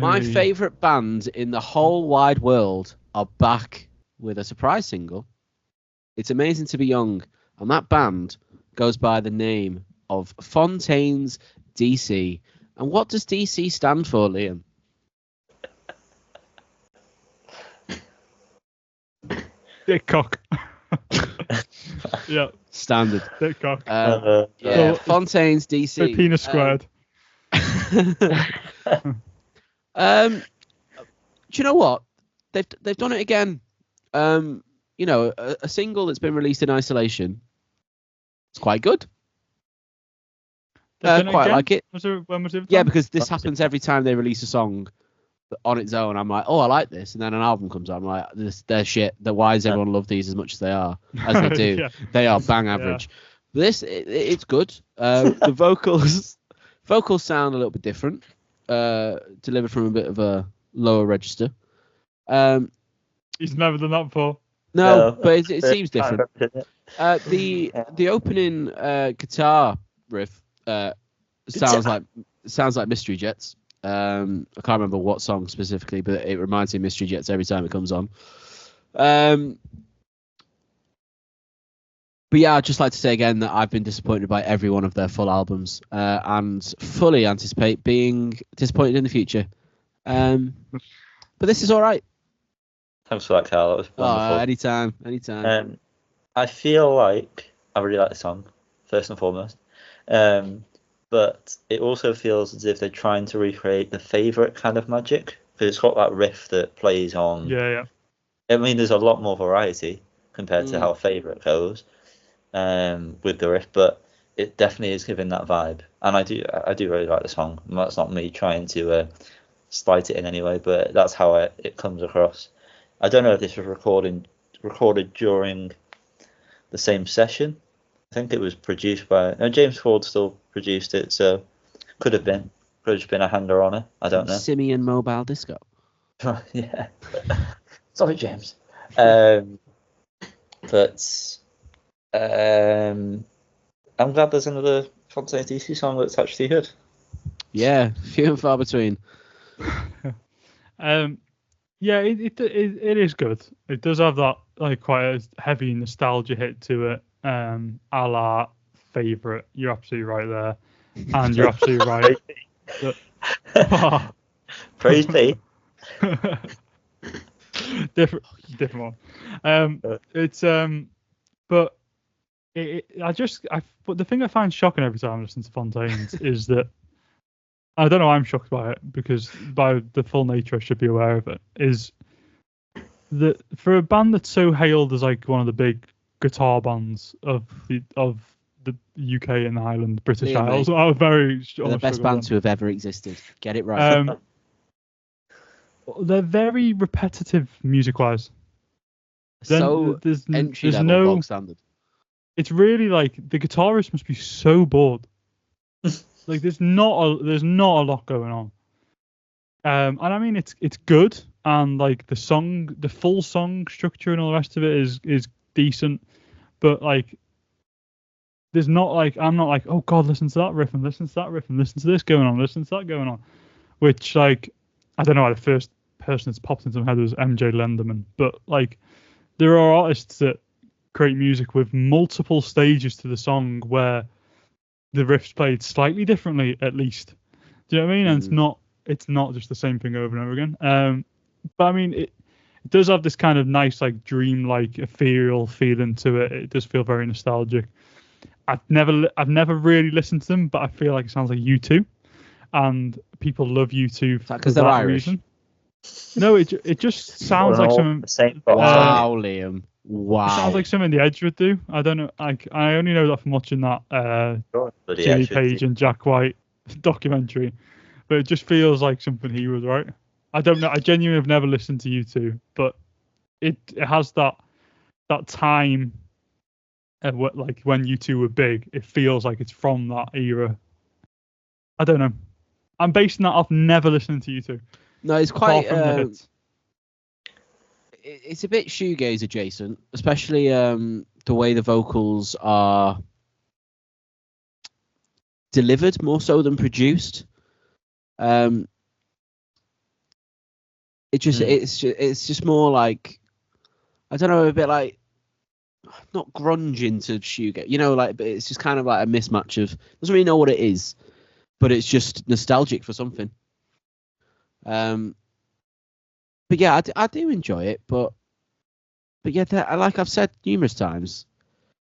My favourite band in the whole wide world are back with a surprise single. It's amazing to be young, and that band goes by the name of Fontaines DC. And what does DC stand for, Liam? Dick cock. Yeah. Standard. Dick cock. Yeah, Fontaines DC. Penis squared. Do you know what? They've done it again. You know, a single that's been released in isolation. It's quite good. Quite like it. When was it? Yeah, because this happens every time they release a song on its own. I'm like, oh, I like this, and then an album comes out. I'm like, they're shit. Why does everyone love these as much as they are? As they do, yeah. They are bang average. Yeah. But this, it's good. The vocals sound a little bit different, delivered from a bit of a lower register. He's never done that before. No, but it seems different. The opening guitar riff sounds like Mystery Jets. I can't remember what song specifically, but it reminds me of Mystery Jets every time it comes on. But yeah, I'd just like to say again that I've been disappointed by every one of their full albums, and fully anticipate being disappointed in the future. But this is all right. Thanks for that, Carl. That was wonderful. Anytime. I feel like I really like the song, first and foremost. But it also feels as if they're trying to recreate the Favourite kind of magic. Because it's got that riff that plays on. Yeah. I mean, there's a lot more variety compared to how Favourite goes with the riff, but it definitely is giving that vibe. And I do really like the song. And that's not me trying to slight it in any way, but that's how it comes across. I don't know if this was recorded during the same session. I think it was produced by... No, James Ford still produced it, so could have just been a hanger on it. I don't know. Simeon Mobile Disco. Yeah. Sorry, James. But I'm glad there's another Fontaines DC song that's actually good. Yeah, few and far between. Yeah, it is good. It does have that like quite a heavy nostalgia hit to it. A la Favourite. You're absolutely right there, and you're absolutely right. Praise be. different one. It's but but the thing I find shocking every time I listen to Fontaines is that I don't know. I'm shocked by it because by the full nature I should be aware of it. Is that for a band that's so hailed as like one of the big guitar bands of the UK and Ireland, British Isles, are very the best band to have ever existed. Get it right. They're very repetitive music-wise. So there's no bog standard. It's really like the guitarist must be so bored. Like there's not a lot going on. And I mean it's good, and like the full song structure and all the rest of it is decent, but like there's not like I'm not like, oh god, listen to that riff and listen to that riff and listen to this going on, listen to that going on, which like I don't know why the first person that's popped into my head was MJ Lenderman, but like there are artists that create music with multiple stages to the song where the riff's played slightly differently at least. Do you know what I mean? And it's not just the same thing over and over again. But I mean it does have this kind of nice like dream-like ethereal feeling to it. It does feel very nostalgic. I've never really listened to them, but I feel like it sounds like U2, and people love U2 because they're Irish. Reason. No, it just sounds like something. Wow, Liam. Wow. It sounds like something The Edge would do. I don't know. I only know that from watching that Jimmy Page and Jack White documentary, but it just feels like something he would write. I don't know. I genuinely have never listened to U2, but it has that time. Like when U2 were big, it feels like it's from that era. I don't know. I'm basing that off never listening to U2. No, it's quite. It's a bit shoegaze adjacent, especially the way the vocals are delivered more so than produced. it's just more like, I don't know, a bit like, not grunge into shoegaze, like, but it's just kind of like a mismatch of, doesn't really know what it is, but it's just nostalgic for something. But yeah, I do enjoy it, but yeah, like I've said numerous times,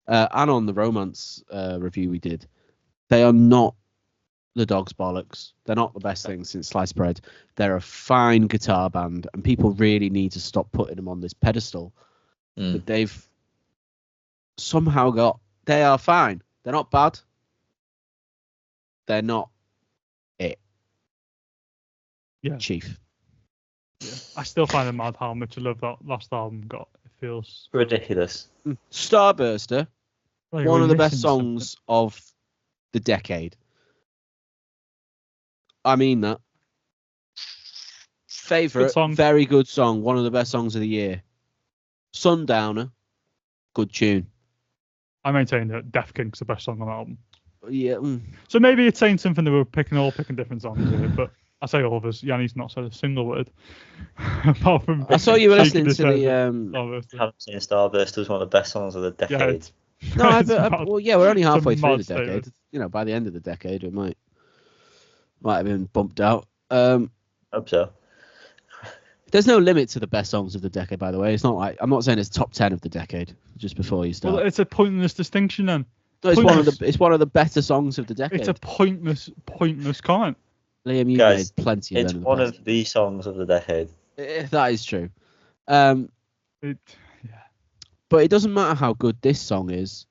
and on the Romance review we did, they are not the Dogs bollocks. They're not the best thing since sliced bread. They're a fine guitar band, and people really need to stop putting them on this pedestal that they've somehow got. They are fine. They're not bad. They're not it. Yeah. Chief. Yeah. I still find it mad how much I love that last album got. It feels ridiculous. Starburster, like one of the best songs of the decade. I mean that. Favorite, very good song, one of the best songs of the year. Sundowner, good tune. I maintain that Death Kink's the best song on the album. Yeah. So maybe it's saying something that we're picking different songs here, but I say all of us. Yanni's not said a single word. Apart from I saw you were listening to the Starburst. I haven't seen Starburst was one of the best songs of the decade. Yeah, well, yeah, we're only halfway through the decade. Statement. By the end of the decade, it might have been bumped out. Hope so. There's no limit to the best songs of the decade, by the way. It's not like, I'm not saying it's top 10 of the decade. Just before you start. Well, it's a pointless distinction then. No, it's one of the better songs of the decade. It's a pointless comment. Liam, you made plenty of them. It's one of the songs of the decade. That is true. But it doesn't matter how good this song is.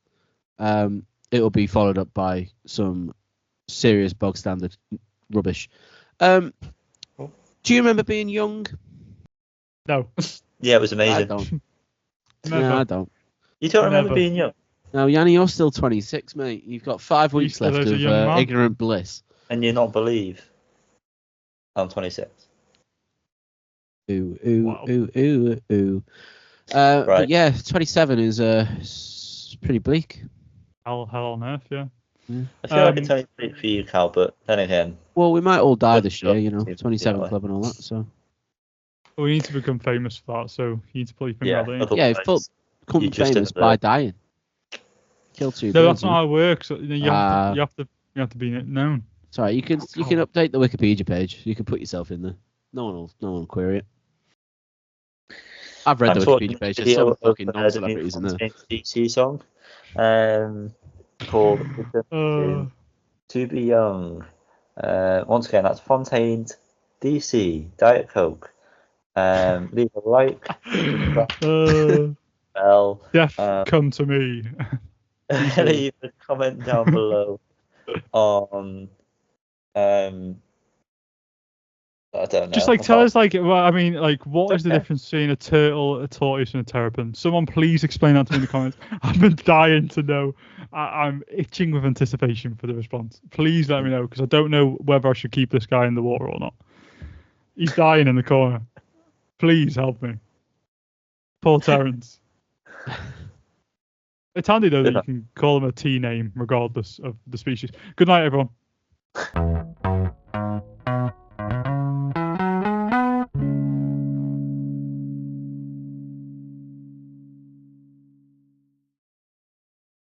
It will be followed up by some serious bog standard rubbish. Do you remember being young? No. Yeah, it was amazing. I don't. No, I don't. You don't remember being young? No, Yanni, you're still 26, mate. You've got 5 weeks left of ignorant bliss. And you not believe I'm 26. Ooh. Right. But yeah, 27 is pretty bleak. Hell on earth, yeah. I feel like it's only bleak for you, Cal, but then again. Well, we might all die this year, 27 Club and all that, so. Well, we need to become famous for that, so you need to play things out. Yeah, become famous by dying. Kill 2 No, that's not how it works. You have to be known. Sorry, you can update the Wikipedia page. You can put yourself in there. No one will query it. I've read the Wikipedia page. There's some fucking non-celebrities in there. DC song, called "To Be Young." Once again, that's Fontaines, DC, Diet Coke. Leave a like. Death, come to me. Leave a comment down below on I don't know. Just tell us what is the difference between a turtle, a tortoise, and a terrapin? Someone please explain that to me in the comments. I've been dying to know. I'm itching with anticipation for the response. Please let me know, because I don't know whether I should keep this guy in the water or not. He's dying in the corner. Please help me. Poor Terrence. It's handy though that you can call him a T name regardless of the species. Good night, everyone.